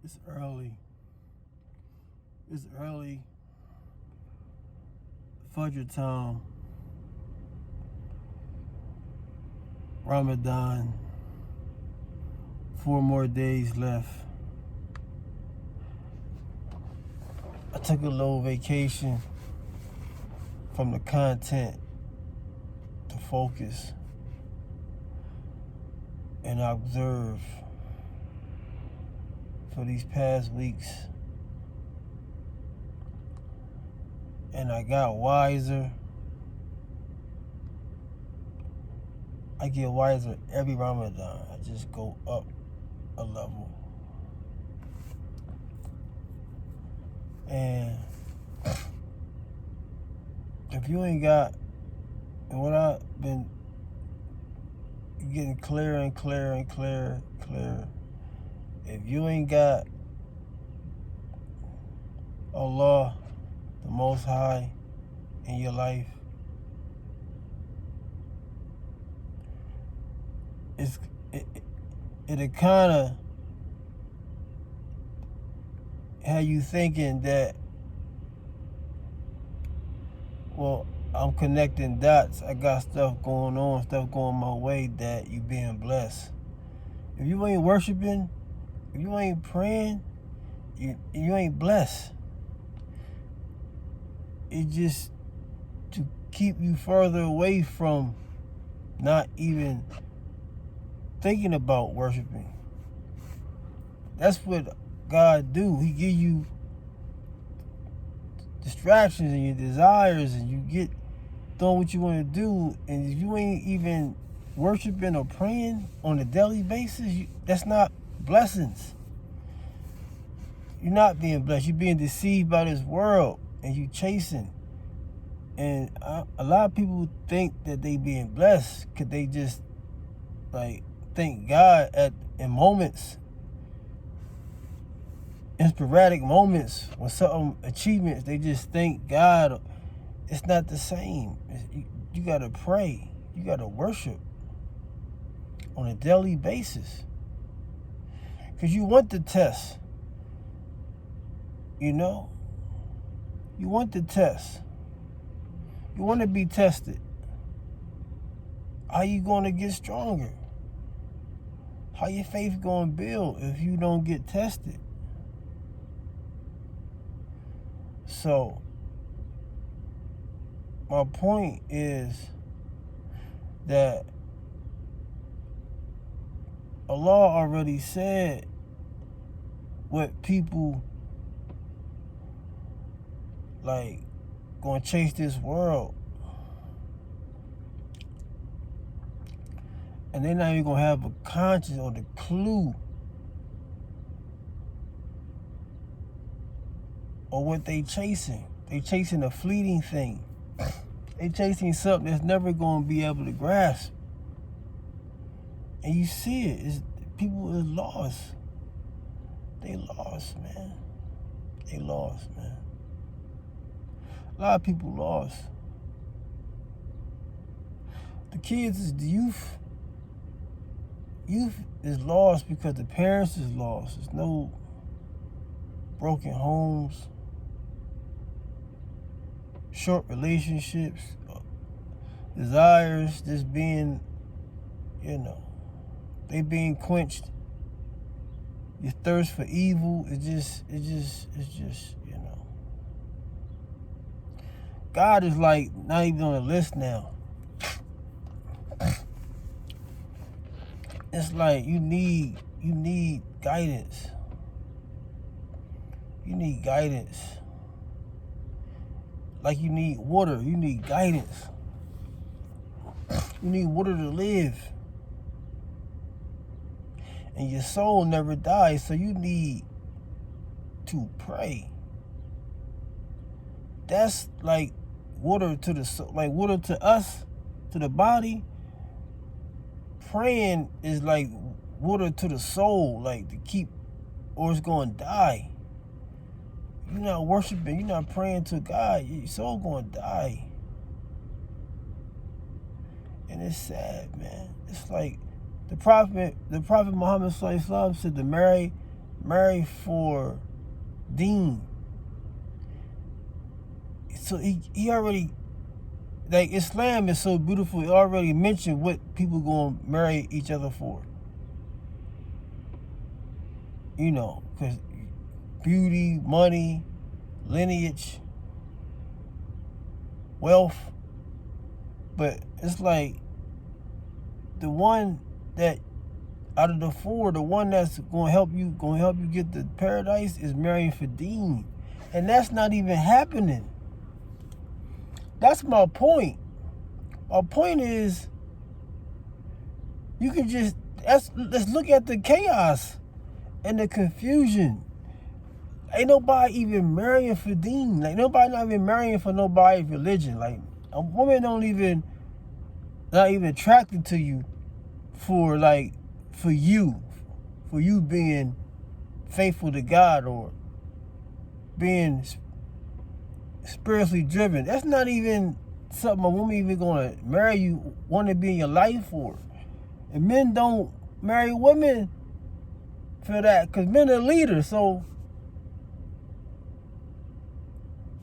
It's early. It's early. Fajr time. Ramadan. 4 more days left. I took a little vacation from the content to focus and observe for these past weeks. And I got wiser. I get wiser every Ramadan. I just go up a level. And if you ain't got, and what I've been getting clearer and clearer and clearer, if you ain't got Allah, the Most High, in your life, it'll kind of have you thinking that, well, I'm connecting dots. I got stuff going on, stuff going my way, that you being blessed. If you ain't worshiping, if you ain't praying, you ain't blessed. It's just to keep you further away from not even thinking about worshiping. That's what God do. He give you distractions and your desires, and you get doing what you want to do, and if you ain't even worshiping or praying on a daily basis, that's not blessings. You're not being blessed. You're being deceived by this world, and you chasing. And a lot of people think that they being blessed because they just like thank God in moments, in sporadic moments, when some achievements, they just thank God. It's not the same. You gotta pray. You gotta worship on a daily basis, because you want the test. You know, you want the test. You want to be tested. How you going to get stronger? How your faith going to build if you don't get tested? So, my point is that Allah already said what people like going to chase this world, and they're not even going to have a conscience or the clue or what they chasing. They chasing a fleeting thing. They chasing something that's never going to be able to grasp. And you see it. People is lost. They lost, man. They lost, man. A lot of people lost. The kids is the youth. Youth is lost because the parents is lost. There's no broken homes, short relationships, desires just being, they being quenched. Your thirst for evil, it's just, God is like not even on the list now. It's like you need guidance. You need guidance. Like you need water, you need guidance. You need water to live. And your soul never dies, so you need to pray. That's like water to the soul, like water to us, to the body. Praying is like water to the soul, like to keep, or it's going to die. You're not worshiping, you're not praying to God, your soul going to die. And it's sad, man. It's like the Prophet Muhammad sallallahu alaihi wasallam said to marry marry for deen. So he already, like, Islam is so beautiful. It already mentioned what people gonna marry each other for. You know, because beauty, money, lineage, wealth. But it's like the one that out of the four, the one that's gonna help you get to paradise is marrying for deen. And that's not even happening. That's my point. My point is, you can just, let's look at the chaos and the confusion. Ain't nobody even marrying for deen. Like, nobody not even marrying for nobody's religion. Like, a woman not even attracted to you for you being faithful to God or being spiritually driven. That's not even something a woman even gonna marry you, want to be in your life for. And men don't marry women for that, because men are leaders. So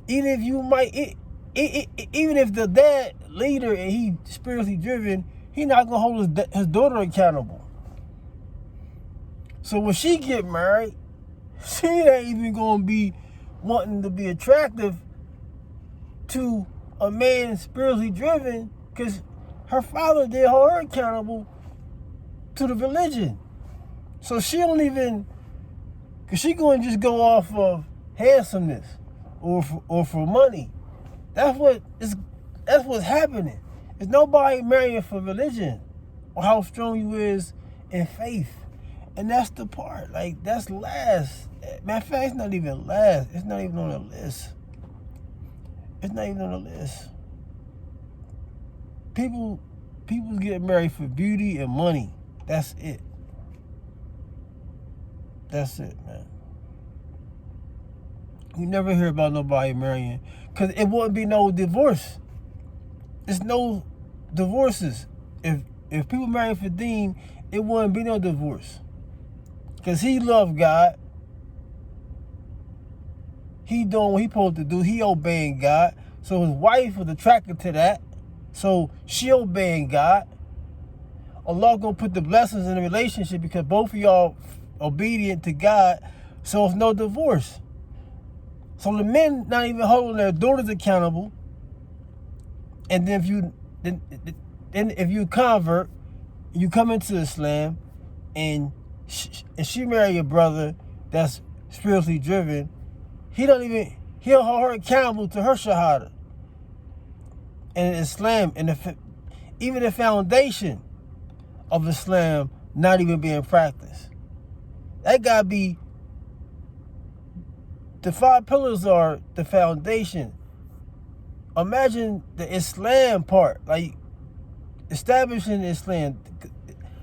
even if you might, even if the dad leader and he spiritually driven, he not gonna hold his daughter accountable. So when she get married, she ain't even gonna be wanting to be attractive to a man spiritually driven, because her father did hold her accountable to the religion. So she don't even, because she gonna just go off of handsomeness or for money. That's what's happening. There's nobody marrying for religion or how strong you is in faith. And that's the part. Like, that's last. Matter of fact, it's not even last. It's not even on the list. It's not even on the list. People get married for beauty and money. That's it. That's it, man. You never hear about nobody marrying, because it wouldn't be no divorce. There's no divorces. If people marry for deen, it wouldn't be no divorce. Because he loved God. He doing what he supposed to do. He obeying God. So his wife was attracted to that. So she obeying God. Allah gonna put the blessings in the relationship because both of y'all obedient to God. So it's no divorce. So the men not even holding their daughters accountable. And then if you convert, you come into Islam, and she marry your brother that's spiritually driven, he'll hold her accountable to her shahada. And Islam, and even the foundation of Islam not even being practiced. That gotta be, the 5 pillars are the foundation. Imagine the Islam part, like establishing Islam.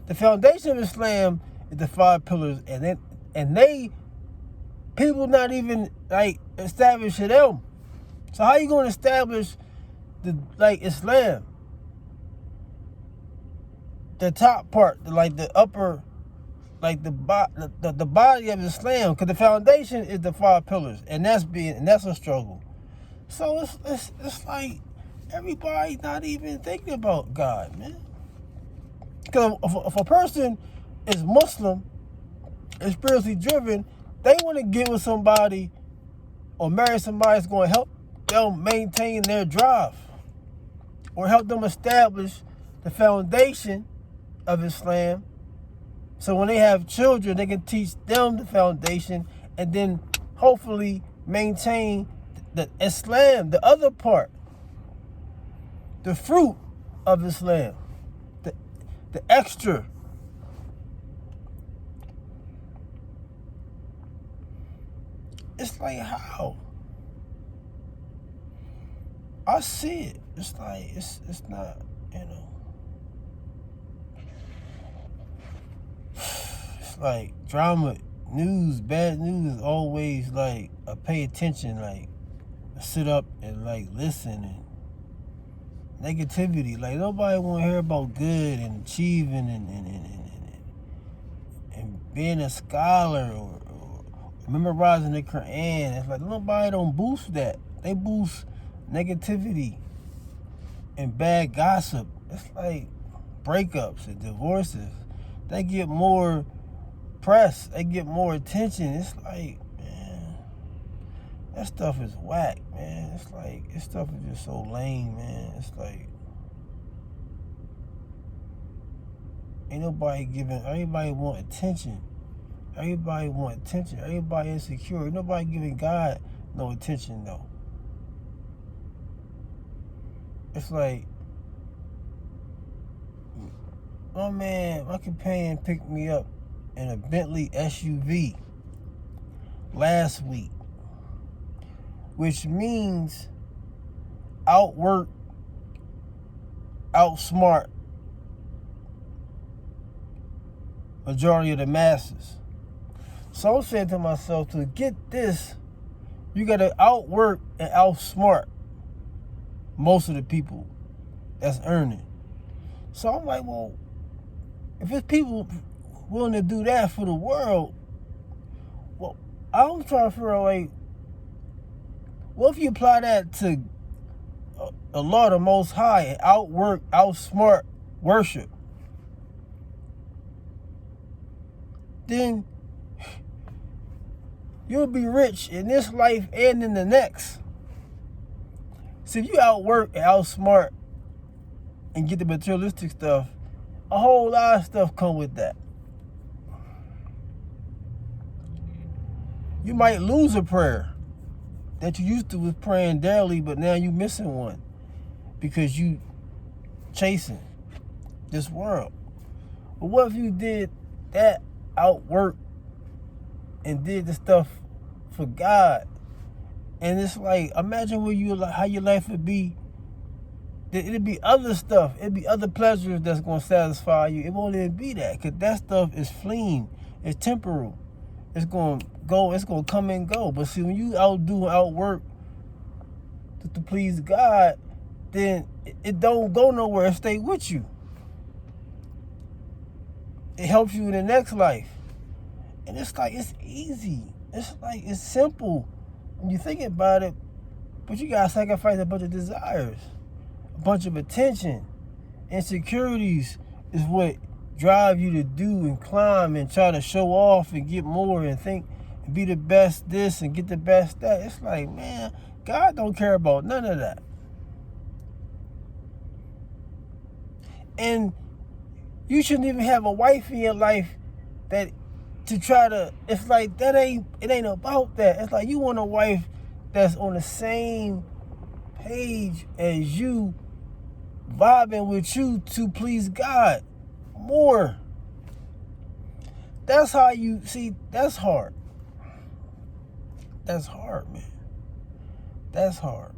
The foundation of Islam is the 5 pillars, and people not even like establishing them. So how you gonna establish Islam? The top part, like the upper, like the body of Islam, because the foundation is the 5 pillars, and that's a struggle. So it's like everybody not even thinking about God, man. Because if a person is Muslim and spiritually driven, they want to get with somebody or marry somebody that's going to help them maintain their drive or help them establish the foundation of Islam. So when they have children, they can teach them the foundation and then hopefully maintain the Islam, the other part, the fruit of Islam, the extra. It's like, how? I see it. It's like, it's not, it's like drama, news, bad news is always like a pay attention, like sit up and like listen, and negativity. Like, nobody want to hear about good and achieving and being a scholar or memorizing the Quran. It's like nobody don't boost that. They boost negativity and bad gossip. It's like breakups and divorces. They get more press. They get more attention. It's like, man, that stuff is whack, man. It's like, this stuff is just so lame, man. It's like, ain't nobody giving, everybody want attention. Everybody want attention. Everybody insecure. Ain't nobody giving God no attention, though. It's like, my companion picked me up in a Bentley SUV last week, which means outwork, outsmart majority of the masses. So I'm saying to myself, to get this, you got to outwork and outsmart most of the people that's earning. So I'm like, well, if it's people willing to do that for the world, well, I'm trying to figure out, like, what if you apply that to the Lord, the Most High, and outwork, outsmart worship? Then you'll be rich in this life and in the next. So if you outwork and outsmart and get the materialistic stuff, a whole lot of stuff come with that. You might lose a prayer that you used to was praying daily, but now you missing one because you chasing this world. But what if you did that, outwork, and did the stuff for God? And it's like, imagine how your life would be. It'd be other stuff. It'd be other pleasures that's going to satisfy you. It won't even be that, because that stuff is fleeting. It's temporal. It's going to go. It's going to come and go. But see, when you outwork to please God, then it don't go nowhere. It stay with you. It helps you in the next life. And it's like, it's easy. It's like, it's simple when you think about it. But you got to sacrifice a bunch of desires, a bunch of attention. Insecurities is what drive you to do and climb and try to show off and get more and think and be the best this and get the best that. It's like, man, God don't care about none of that. And you shouldn't even have a wife in your life that to try to, it's like, it ain't about that. It's like you want a wife that's on the same page as you, vibing with you to please God more. That's how you see. That's hard. That's hard, man. That's hard.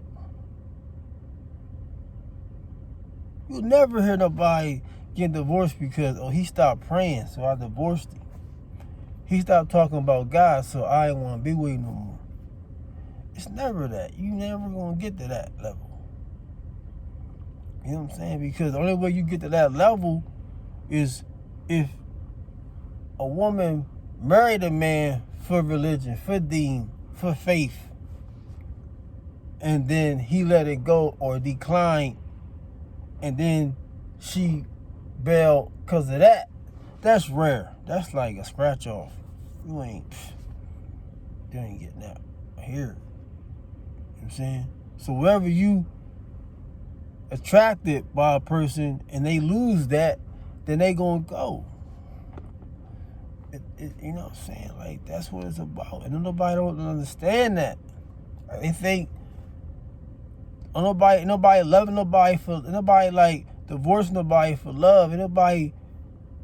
You'll never hear nobody getting divorced because, he stopped praying, so I divorced him. He stopped talking about God, so I ain't want to be with him no more. It's never that. You never going to get to that level. You know what I'm saying? Because the only way you get to that level is if a woman married a man for religion, for deen, for faith, and then he let it go or declined, and then she bailed because of that. That's rare. That's like a scratch off. You ain't getting that here. You know what I'm saying? So wherever you attracted by a person and they lose that, then they gonna go. You know what I'm saying? Like, that's what it's about. And nobody don't understand that. They think nobody loving nobody for, nobody like divorcing nobody for love, and nobody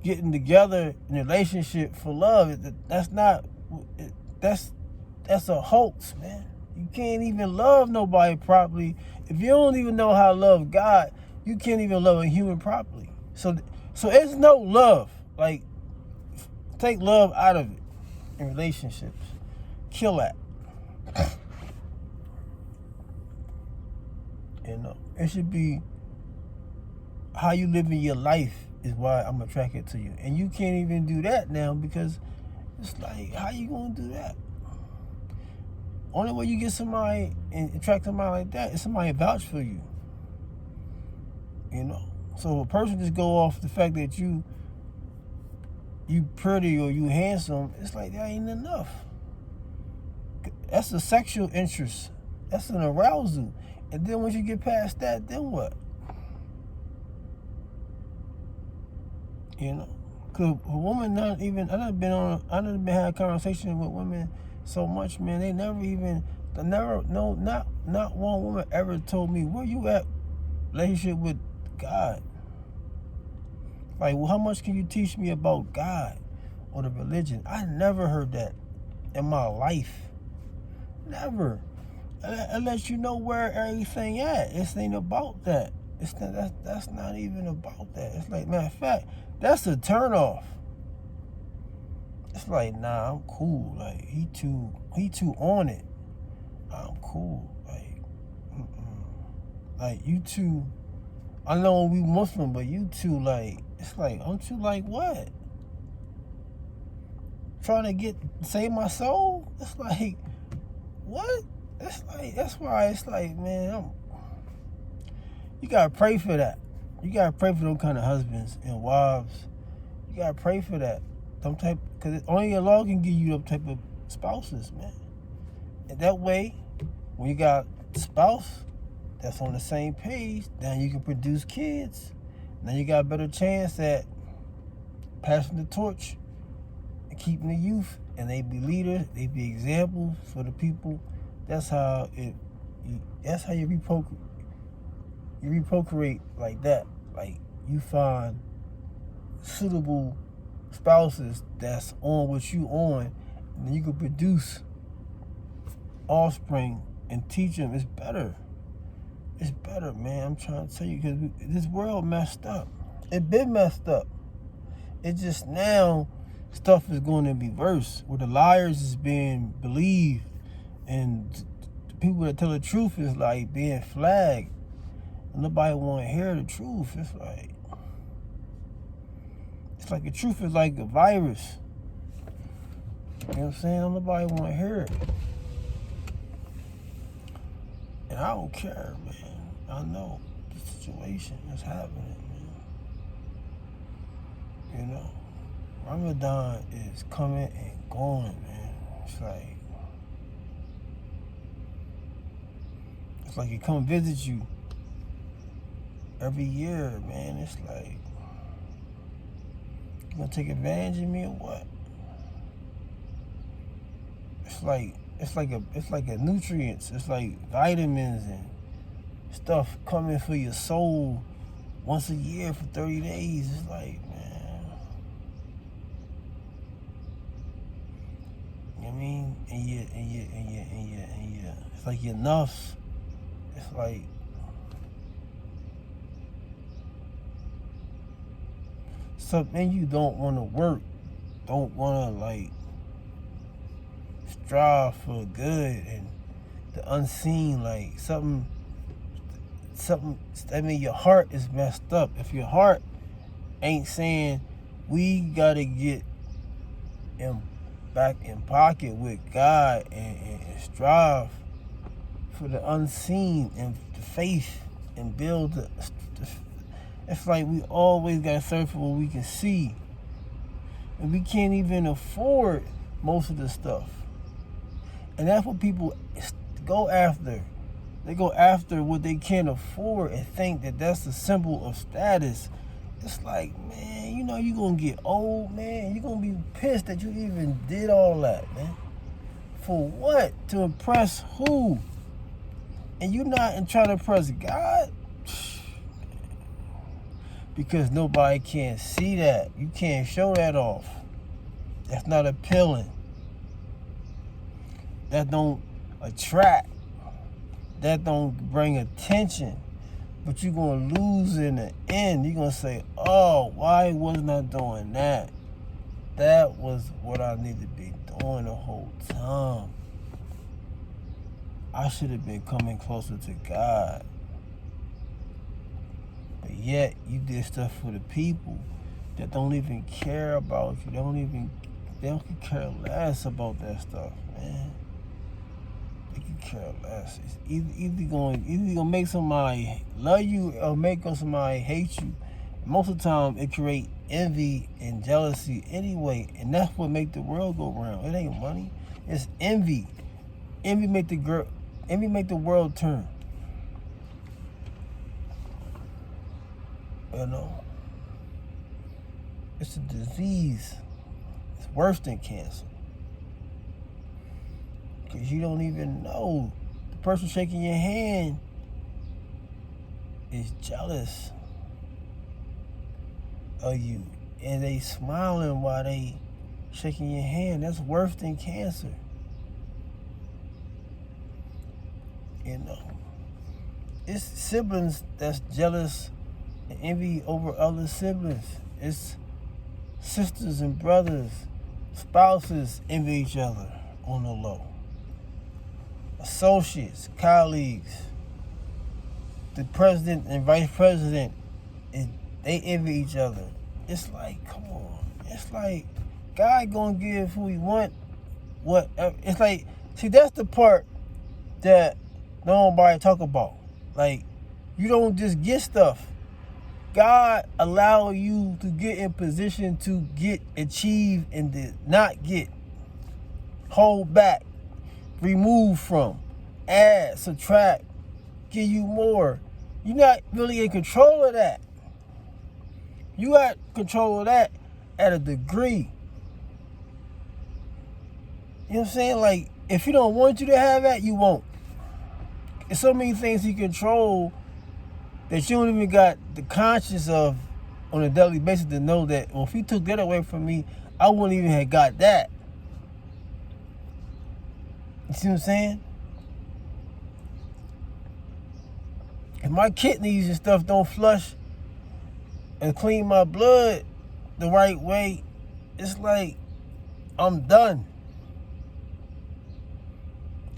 getting together in a relationship for love. That's a hoax, man. You can't even love nobody properly. If you don't even know how to love God, you can't even love a human properly. So it's no love. Like, take love out of it in relationships. Kill that. It should be how you live in your life is why I'm attracted to you. And you can't even do that now because it's like, how you gonna do that? Only way you get somebody and attract somebody like that is somebody vouch for you. You know? So if a person just go off the fact that you pretty or you handsome, it's like that ain't enough. That's a sexual interest. That's an arousal. And then once you get past that, then what? You know? Because a woman not even, I done been had a conversation with women so much, man, they never even, not one woman ever told me, where you at relationship with God? Like, well, how much can you teach me about God or the religion? I never heard that in my life. Never. It lets you know where everything at. It ain't about that. That's not even about that. It's like, matter of fact, that's a turnoff. It's like, nah, I'm cool. Like, he too on it. I'm cool. Like, like, you too. I know we Muslim, but you too, like, it's like, I'm too, like, what? Trying to save my soul? It's like, what? It's like, that's why it's like, man, you gotta pray for that. You gotta pray for them kind of husbands and wives. You gotta pray for that. Because only Allah can give you them type of spouses, man. And that way, when you got a spouse that's on the same page, then you can produce kids. Now you got a better chance at passing the torch and keeping the youth, and they be leaders, they be examples for the people. That's how you reprocreate like that. Like, you find suitable spouses that's on what you on, and then you can produce offspring and teach them. It's better. It's better, man. I'm trying to tell you, because this world messed up. It been messed up. It just now stuff is going to be worse, where the liars is being believed, and the people that tell the truth is like being flagged. And nobody want to hear the truth. It's like the truth is like a virus. You know what I'm saying? Nobody want to hear it. And I don't care, man. I know the situation is happening, man. You know, Ramadan is coming and going, man. It's like it come visit you every year, man. It's like, you gonna take advantage of me or what? It's like a nutrients. It's like vitamins and stuff coming for your soul once a year for 30 days. It's like, man, you know what I mean? And yeah. It's like your nuffs. It's like, something you don't want to work, don't want to, like, strive for good, and the unseen, like something, I mean, your heart is messed up. If your heart ain't saying, we gotta get back in pocket with God and strive for the unseen and the faith and build it's like we always gotta search for what we can see, and we can't even afford most of the stuff. And that's what people go after. They go after what they can't afford and think that that's a symbol of status. It's like, man, you know you're going to get old, man. You're going to be pissed that you even did all that, man. For what? To impress who? And you're not trying to impress God? Because nobody can see that. You can't show that off. That's not appealing. That don't attract. That don't bring attention. But you're going to lose in the end. You're going to say, oh, why wasn't I doing that? That was what I needed to be doing the whole time. I should have been coming closer to God. But yet, you did stuff for the people that don't even care about you. They don't care less about that stuff, man. They can care less. It's either gonna make somebody love you or make somebody hate you. Most of the time, it create envy and jealousy anyway, and that's what make the world go round. It ain't money. It's envy. Envy make the world turn. You know, it's a disease. It's worse than cancer. Because you don't even know. The person shaking your hand is jealous of you. And they smiling while they shaking your hand. That's worse than cancer. You know. It's siblings that's jealous and envy over other siblings. It's sisters and brothers, spouses envy each other on the low. Associates, colleagues, the president and vice president, they envy each other. It's like, come on. It's like, God gonna give who he want. It's like, see, that's the part that nobody talk about. Like, you don't just get stuff. God allow you to get in position to achieve, and to not get, hold back, remove from, add, subtract, give you more. You're not really in control of that. You got control of that at a degree. You know what I'm saying? Like, if he don't want you to have that, you won't. There's so many things he control that you don't even got the conscience of on a daily basis to know that, well, if he took that away from me, I wouldn't even have got that. You see what I'm saying? If my kidneys and stuff don't flush and clean my blood the right way, it's like I'm done.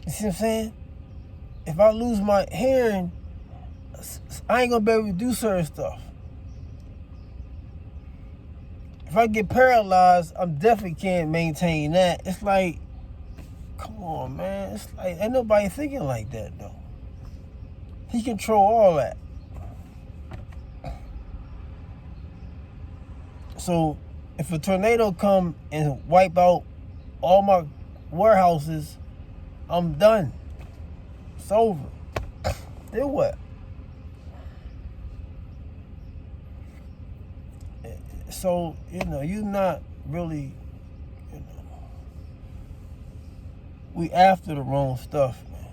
You see what I'm saying? If I lose my hearing, I ain't gonna be able to do certain stuff. If I get paralyzed, I definitely can't maintain that. It's like, come on, man. It's like, ain't nobody thinking like that, though. He control all that. So, if a tornado come and wipe out all my warehouses, I'm done. It's over. Then what? So, you're not really, we after the wrong stuff, man.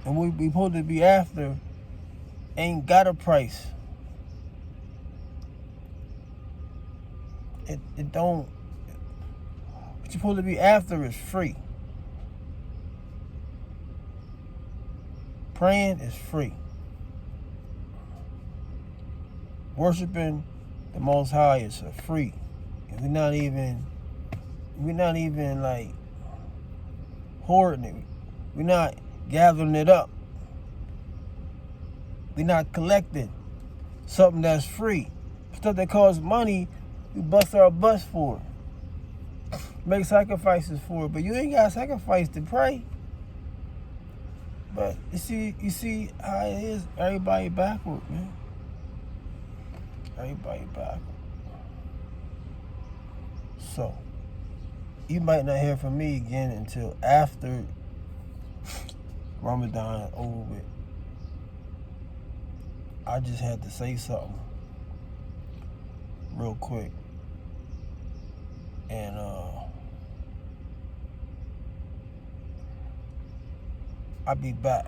And we supposed to be after ain't got a price. It don't, what you're supposed to be after is free. Praying is free. Worshiping the Most High is free. And we're not even like hoarding it. We're not gathering it up. We're not collecting something that's free. Stuff that costs money, we bust our butts for it. Make sacrifices for it. But you ain't got to sacrifice to pray. But you see how it is. Everybody backward, man. Everybody backward. So, you might not hear from me again until after Ramadan is over with. I just had to say something real quick. And I'll be back.